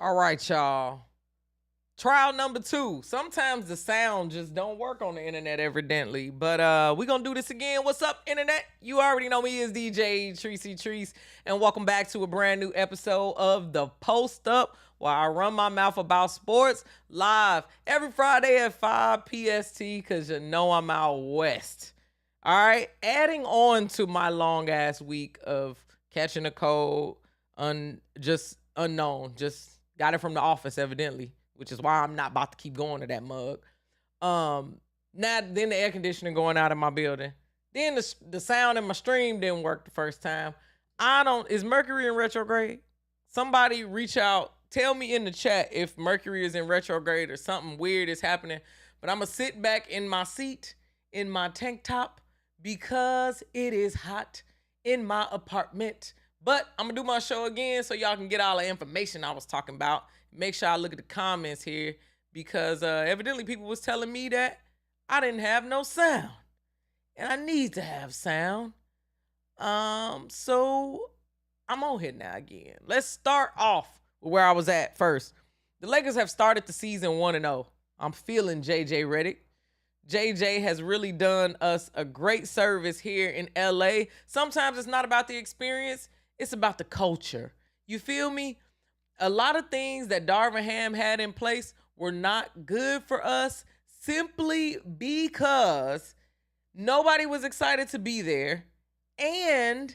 All right, y'all. Trial number 2. Sometimes the sound just don't work on the internet, evidently. But we gonna do this again. What's up, internet? You already know me as DJ Treacy Treese, and welcome back to a brand new episode of the Post Up, where I run my mouth about sports live every Friday at 5 PST, because you know I'm out west. All right, adding on to my long ass week of catching a cold, just unknown, just got it from the office, evidently, which is why I'm not about to keep going to that mug. Now then the air conditioning going out of my building. Then the sound in my stream didn't work the first time. Is Mercury in retrograde? Somebody reach out, tell me in the chat if Mercury is in retrograde or something weird is happening. But I'm gonna sit back in my seat in my tank top because it is hot in my apartment. But I'm gonna do my show again so y'all can get all the information I was talking about. Make sure I look at the comments here because evidently people was telling me that I didn't have no sound. And I need to have sound. So I'm on here now again. Let's start off with where I was at first. The Lakers have started the season 1-0. I'm feeling JJ Redick. JJ has really done us a great service here in LA. Sometimes it's not about the experience, it's about the culture. You feel me? A lot of things that Darvin Ham had in place were not good for us simply because nobody was excited to be there. And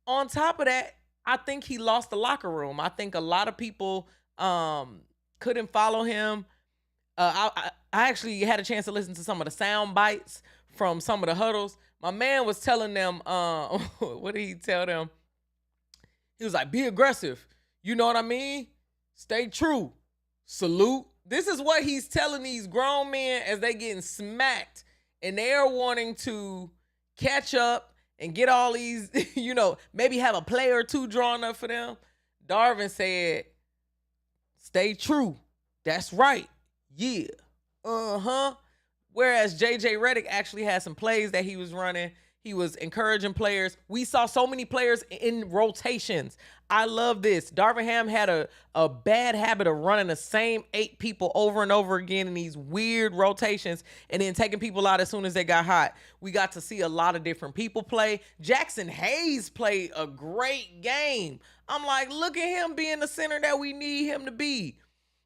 on top of that, I think he lost the locker room. I think a lot of people couldn't follow him. I actually had a chance to listen to some of the sound bites from some of the huddles. My man was telling them, what did he tell them? He was like, be aggressive. You know what I mean? Stay true. Salute. This is what he's telling these grown men as they getting smacked and they are wanting to catch up and get all these, maybe have a play or two drawn up for them. Darvin said, stay true. That's right. Yeah. Whereas JJ Redick actually had some plays that he was running. He was encouraging players. We saw so many players in rotations. I love this. Darvin Ham had a bad habit of running the same 8 people over and over again in these weird rotations and then taking people out as soon as they got hot. We got to see a lot of different people play. Jackson Hayes played a great game. I'm like, look at him being the center that we need him to be.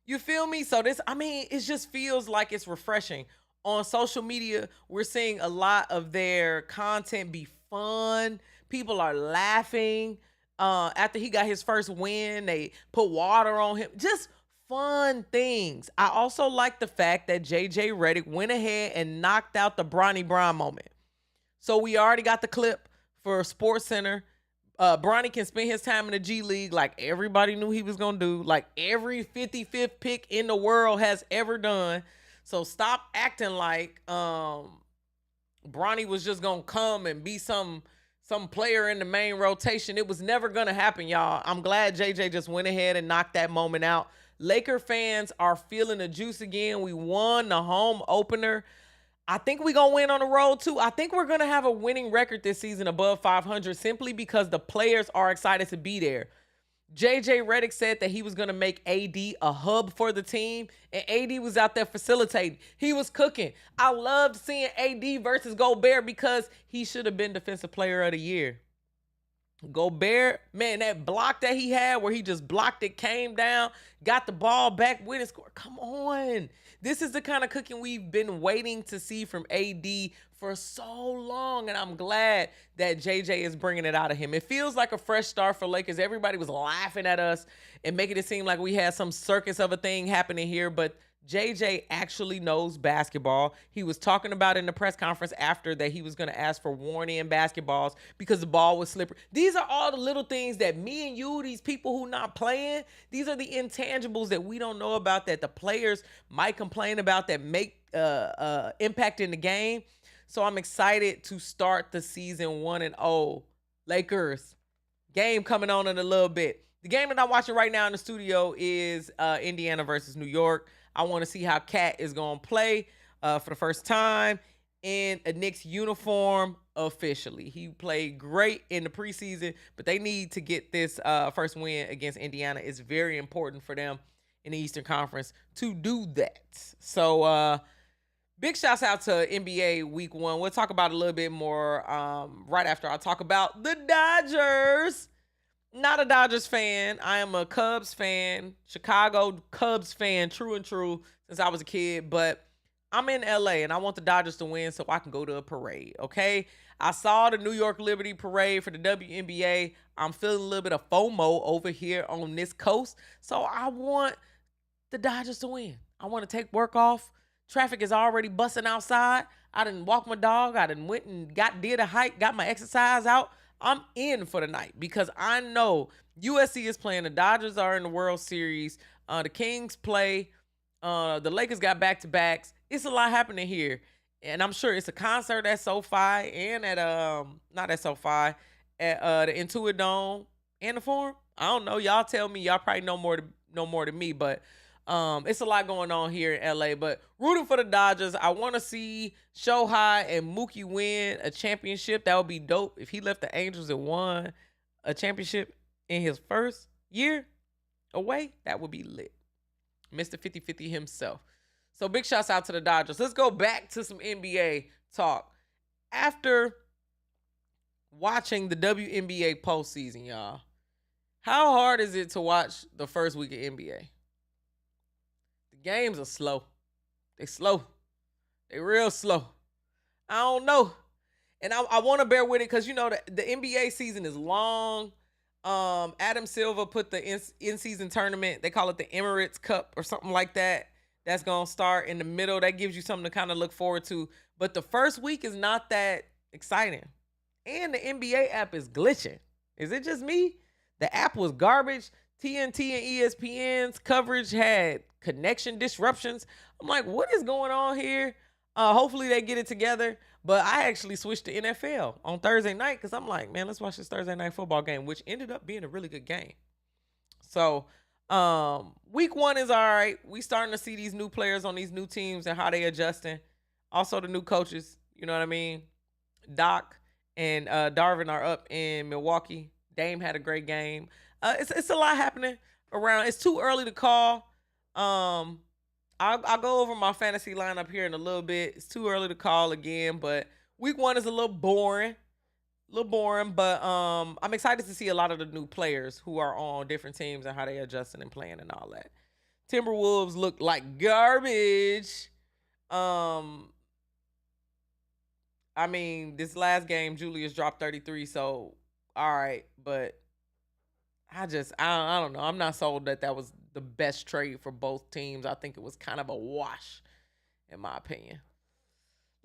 You feel me? So it just feels like it's refreshing. On social media, we're seeing a lot of their content be fun. People are laughing. After he got his first win, they put water on him. Just fun things. I also like the fact that JJ Redick went ahead and knocked out the Bronny Brown moment. So we already got the clip for SportsCenter. Bronny can spend his time in the G League like everybody knew he was going to do, like every 55th pick in the world has ever done. So stop acting like Bronny was just going to come and be some player in the main rotation. It was never going to happen, y'all. I'm glad JJ just went ahead and knocked that moment out. Laker fans are feeling the juice again. We won the home opener. I think we're going to win on the road, too. I think we're going to have a winning record this season above 500 simply because the players are excited to be there. JJ Redick said that he was going to make AD a hub for the team, and AD was out there facilitating. He was cooking. I loved seeing AD versus Gobert because he should have been Defensive Player of the Year. Gobert, man, that block that he had where he just blocked it, came down, got the ball back, win and score. Come on. This is the kind of cooking we've been waiting to see from AD for so long, and I'm glad that JJ is bringing it out of him. It feels like a fresh start for Lakers. Everybody was laughing at us and making it seem like we had some circus of a thing happening here, but JJ actually knows basketball. He was talking about in the press conference after that he was going to ask for worn-in basketballs because the ball was slippery. These are all the little things that me and you, these people who not playing, these are the intangibles that we don't know about that the players might complain about that make impact in the game. So I'm excited to start the season 1-0. Lakers, game coming on in a little bit. The game that I'm watching right now in the studio is Indiana versus New York. I want to see how Cat is going to play for the first time in a Knicks uniform. officially. He played great in the preseason, but they need to get this first win against Indiana. It's very important for them in the Eastern Conference to do that. So big shouts out to NBA Week 1. We'll talk about it a little bit more right after I talk about the Dodgers. Not a Dodgers fan. I am a Cubs fan, Chicago Cubs fan, true and true, since I was a kid. But I'm in LA and I want the Dodgers to win so I can go to a parade, okay? I saw the New York Liberty parade for the WNBA. I'm feeling a little bit of FOMO over here on this coast. So I want the Dodgers to win. I want to take work off. Traffic is already busting outside. I done walked my dog. I done went and did a hike, got my exercise out. I'm in for the night because I know USC is playing. The Dodgers are in the World Series. The Kings play. The Lakers got back-to-backs. It's a lot happening here. And I'm sure it's a concert at SoFi and at not at SoFi, at the Intuit Dome and the Forum. I don't know. Y'all tell me. Y'all probably know more than me, but it's a lot going on here in LA. But rooting for the Dodgers. I want to see Shohei and Mookie win a championship. That would be dope. If he left the Angels and won a championship in his first year away, that would be lit. Mr. 50-50 himself. So big shouts out to the Dodgers. Let's go back to some NBA talk. After watching the WNBA postseason, y'all, how hard is it to watch the first week of NBA? The games are slow. They slow. They real slow. I don't know. And I want to bear with it because, you know, the NBA season is long. Adam Silver put the in-season tournament, they call it the Emirates Cup or something like that. That's going to start in the middle. That gives you something to kind of look forward to. But the first week is not that exciting. And the NBA app is glitching. Is it just me? The app was garbage. TNT and ESPN's coverage had connection disruptions. I'm like, what is going on here? Hopefully they get it together. But I actually switched to NFL on Thursday night because I'm like, man, let's watch this Thursday night football game, which ended up being a really good game. So week 1 is all right. We starting to see these new players on these new teams and how they adjusting. Also the new coaches, you know what I mean? Doc and Darvin are up in Milwaukee. Dame had a great game. It's a lot happening around. It's too early to call. I'll go over my fantasy lineup here in a little bit. It's too early to call again, but week 1 is a little boring. But I'm excited to see a lot of the new players who are on different teams and how they adjusting and playing and all that. Timberwolves look like garbage. I mean, this last game, Julius dropped 33, so all right, but I don't know. I'm not sold that was the best trade for both teams. I think it was kind of a wash, in my opinion.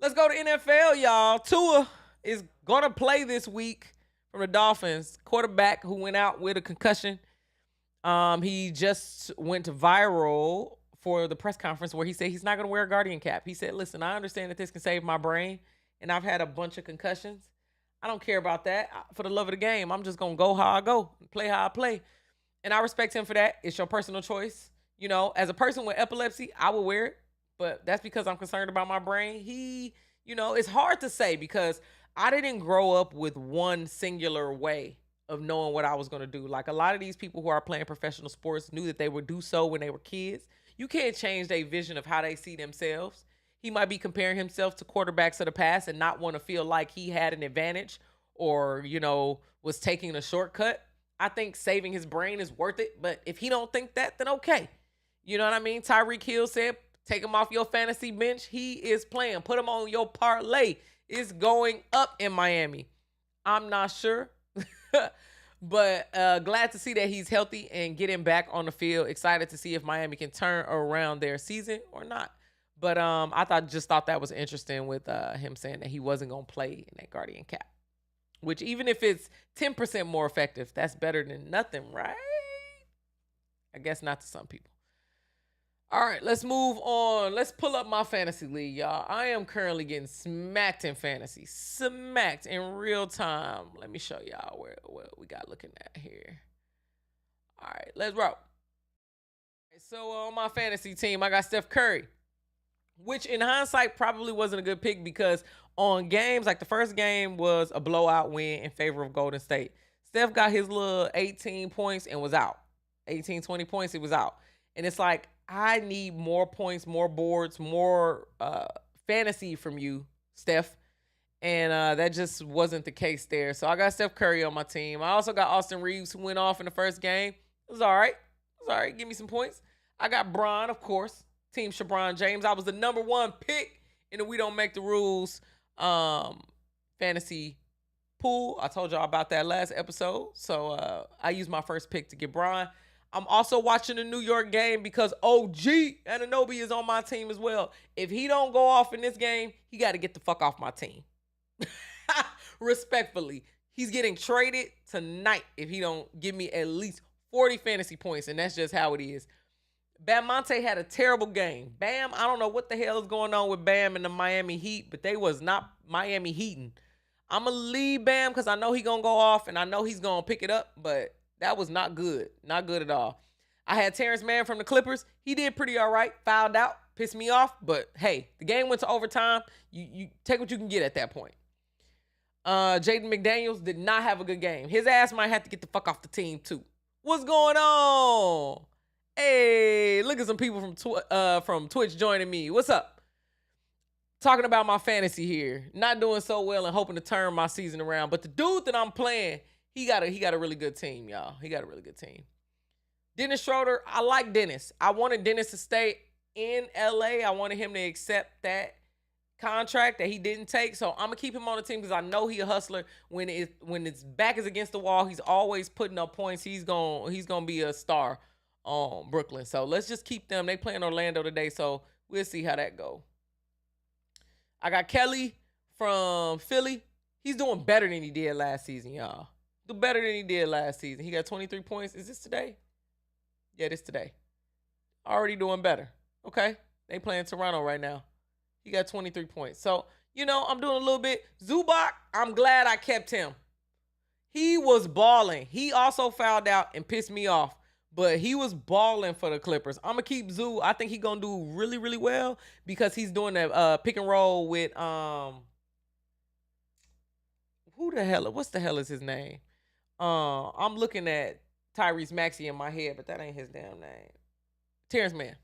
Let's go to NFL, y'all. Tua is going to play this week from the Dolphins. Quarterback who went out with a concussion. He just went viral for the press conference where he said he's not going to wear a Guardian cap. He said, listen, I understand that this can save my brain, and I've had a bunch of concussions. I don't care about that. For the love of the game, I'm just going to go how I go, play how I play. And I respect him for that. It's your personal choice. You know, as a person with epilepsy, I would wear it, but that's because I'm concerned about my brain. It's hard to say because I didn't grow up with one singular way of knowing what I was going to do. Like a lot of these people who are playing professional sports knew that they would do so when they were kids. You can't change their vision of how they see themselves. He might be comparing himself to quarterbacks of the past and not want to feel like he had an advantage or, was taking a shortcut. I think saving his brain is worth it. But if he don't think that, then okay. You know what I mean? Tyreek Hill said, take him off your fantasy bench. He is playing. Put him on your parlay. It's going up in Miami. I'm not sure. But glad to see that he's healthy and getting back on the field. Excited to see if Miami can turn around their season or not. But I just thought that was interesting with him saying that he wasn't going to play in that Guardian cap. Which even if it's 10% more effective, that's better than nothing, right? I guess not to some people. All right, let's move on. Let's pull up my fantasy league, y'all. I am currently getting smacked in fantasy. Smacked in real time. Let me show y'all what we got looking at here. All right, let's roll. So on my fantasy team, I got Steph Curry, which in hindsight probably wasn't a good pick because on games like the first game was a blowout win in favor of Golden State. Steph got his little 18 points and was out. 18, 20 points, he was out. And it's like, I need more points, more boards, more fantasy from you, Steph. And that just wasn't the case there. So I got Steph Curry on my team. I also got Austin Reeves, who went off in the first game. It was all right. It was all right. Give me some points. I got Bron, of course. Team Shabron James. I was the number one pick in the We Don't Make the Rules fantasy pool. I told y'all about that last episode. So I used my first pick to get Bron. I'm also watching the New York game because OG Anunoby is on my team as well. If he don't go off in this game, he got to get the fuck off my team. Respectfully, he's getting traded tonight if he don't give me at least 40 fantasy points, and that's just how it is. Bam Monte had a terrible game. Bam, I don't know what the hell is going on with Bam and the Miami Heat, but they was not Miami Heating. I'm going to leave Bam because I know he's going to go off, and I know he's going to pick it up, but that was not good. Not good at all. I had Terrence Mann from the Clippers. He did pretty all right. Fouled out. Pissed me off, but hey, the game went to overtime. You take what you can get at that point. Jaden McDaniels did not have a good game. His ass might have to get the fuck off the team too. What's going on? Hey, look at some people from Twitch joining me. What's up? Talking about my fantasy here. Not doing so well and hoping to turn my season around. But the dude that I'm playing, he got a really good team, y'all. He got a really good team. Dennis Schroeder, I like Dennis. I wanted Dennis to stay in LA. I wanted him to accept that contract that he didn't take. So I'm gonna keep him on the team because I know he a hustler. When its back is against the wall, he's always putting up points. He's gonna be a star on Brooklyn. So let's just keep them. They playing Orlando today, so we'll see how that go. I got Kelly from Philly. He's doing better than he did last season, y'all. Do better than he did last season. He got 23 points. Is this today? Yeah, this today. Already doing better. Okay. They playing Toronto right now. He got 23 points. So, I'm doing a little bit. Zubac, I'm glad I kept him. He was balling. He also fouled out and pissed me off. But he was balling for the Clippers. I'm going to keep Zoo. I think he's going to do really, really well because he's doing that pick and roll with, what's the hell is his name? I'm looking at Tyrese Maxey in my head, but that ain't his damn name. Terrence Mann.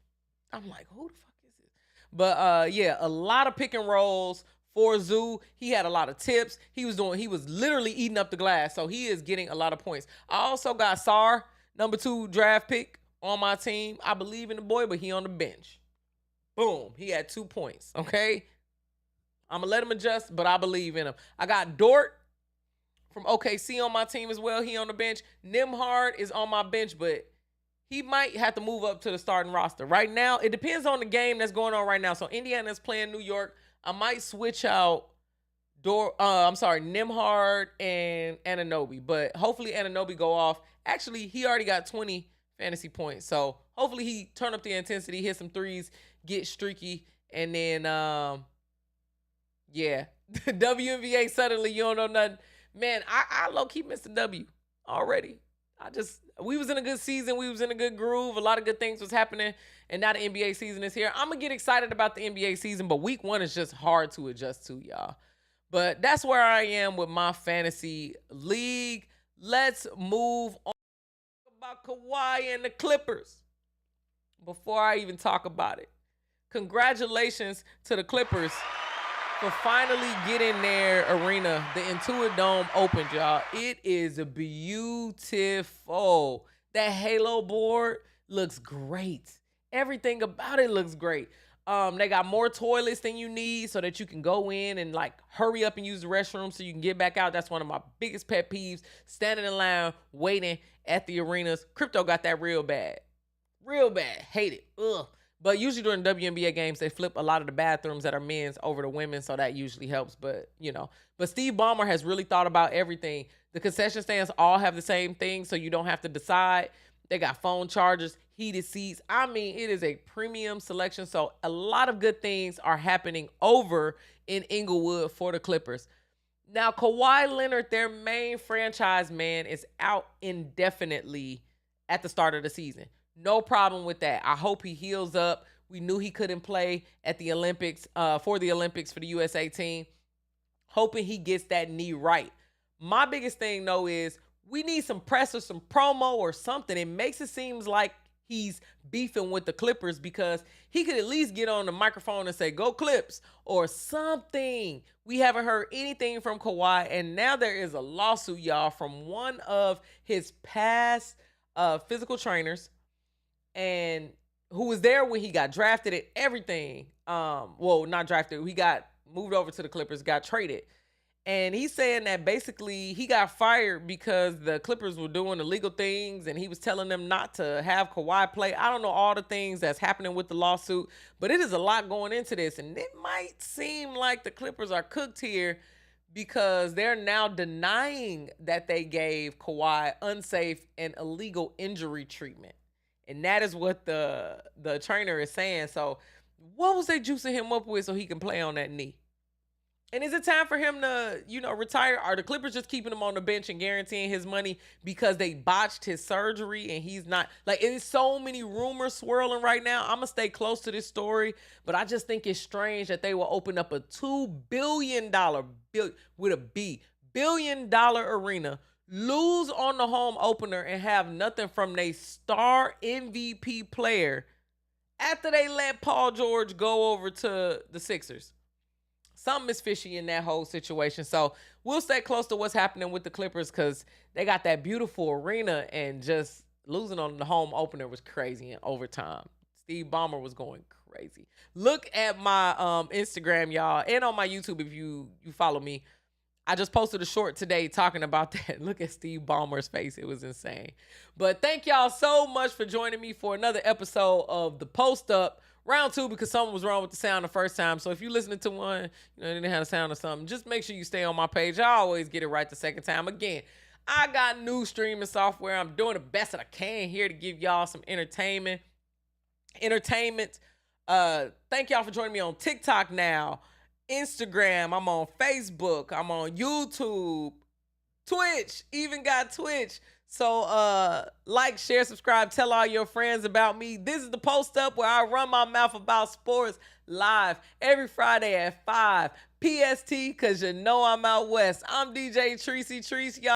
I'm like, who the fuck is this? But yeah, a lot of pick and rolls for Zoo. He had a lot of tips. He was literally eating up the glass. So he is getting a lot of points. I also got Sar, number 2 draft pick on my team. I believe in the boy, but he on the bench. Boom. He had 2 points. Okay. I'm going to let him adjust, but I believe in him. I got Dort from OKC on my team as well. He on the bench. Nimhard is on my bench, but he might have to move up to the starting roster. Right now, it depends on the game that's going on right now. So Indiana's playing New York. I might switch out Nimhard and Anunoby, but hopefully Anunoby go off. Actually, he already got 20 fantasy points. So hopefully he turn up the intensity, hit some threes, get streaky, and then yeah. WNBA suddenly you don't know nothing. Man, I low-key missed the W already. We was in a good season. We was in a good groove. A lot of good things was happening. And now the NBA season is here. I'm going to get excited about the NBA season, but week 1 is just hard to adjust to, y'all. But that's where I am with my fantasy league. Let's move on about Kawhi and the Clippers. Before I even talk about it, congratulations to the Clippers for finally getting their arena. The Intuit Dome opened, y'all. It is beautiful. That Halo board looks great. Everything about it looks great. They got more toilets than you need so that you can go in and hurry up and use the restroom so you can get back out. That's one of my biggest pet peeves. Standing in line, waiting at the arenas. Crypto got that real bad. Real bad. Hate it. Ugh. But usually during WNBA games, they flip a lot of the bathrooms that are men's over to women, so that usually helps. But, But Steve Ballmer has really thought about everything. The concession stands all have the same thing, so you don't have to decide. They got phone chargers, heated seats. I mean, it is a premium selection, so a lot of good things are happening over in Inglewood for the Clippers. Now, Kawhi Leonard, their main franchise man, is out indefinitely at the start of the season. No problem with that. I hope he heals up. We knew he couldn't play at the Olympics, for the Olympics for the USA team. Hoping he gets that knee right. My biggest thing though is we need some press or some promo or something. It makes it seem like he's beefing with the Clippers, because he could at least get on the microphone and say, "Go Clips," or something. We haven't heard anything from Kawhi, and now there is a lawsuit, y'all, from one of his past physical trainers, and who was there when he got drafted and everything. Well, not drafted. He got moved over to the Clippers, got traded. And he's saying that basically he got fired because the Clippers were doing illegal things and he was telling them not to have Kawhi play. I don't know all the things that's happening with the lawsuit, but it is a lot going into this. And it might seem like the Clippers are cooked here, because they're now denying that they gave Kawhi unsafe and illegal injury treatment. And that is what the trainer is saying. So what was they juicing him up with so he can play on that knee? And is it time for him to, retire? Are the Clippers just keeping him on the bench and guaranteeing his money because they botched his surgery and he's not? Like, it's so many rumors swirling right now. I'm going to stay close to this story, but I just think it's strange that they will open up a $2 billion, with a B, $billion arena, lose on the home opener, and have nothing from their star MVP player after they let Paul George go over to the Sixers. Something is fishy in that whole situation. So we'll stay close to what's happening with the Clippers, because they got that beautiful arena, and just losing on the home opener was crazy in overtime. Steve Ballmer was going crazy. Look at my Instagram, y'all, and on my YouTube if you follow me. I just posted a short today talking about that. Look at Steve Ballmer's face. It was insane. But thank y'all so much for joining me for another episode of The Post Up. Round 2, because something was wrong with the sound the first time. So if you're listening to one, they didn't have a sound or something, just make sure you stay on my page. I always get it right the second time. Again, I got new streaming software. I'm doing the best that I can here to give y'all some entertainment. Thank y'all for joining me on TikTok now, Instagram. I'm on Facebook. I'm on YouTube, Twitch. Even got Twitch. So like, share, subscribe, tell all your friends about me. This is The Post Up, where I run my mouth about sports live every Friday at 5 PST, because I'm out west. I'm DJ Treese, y'all.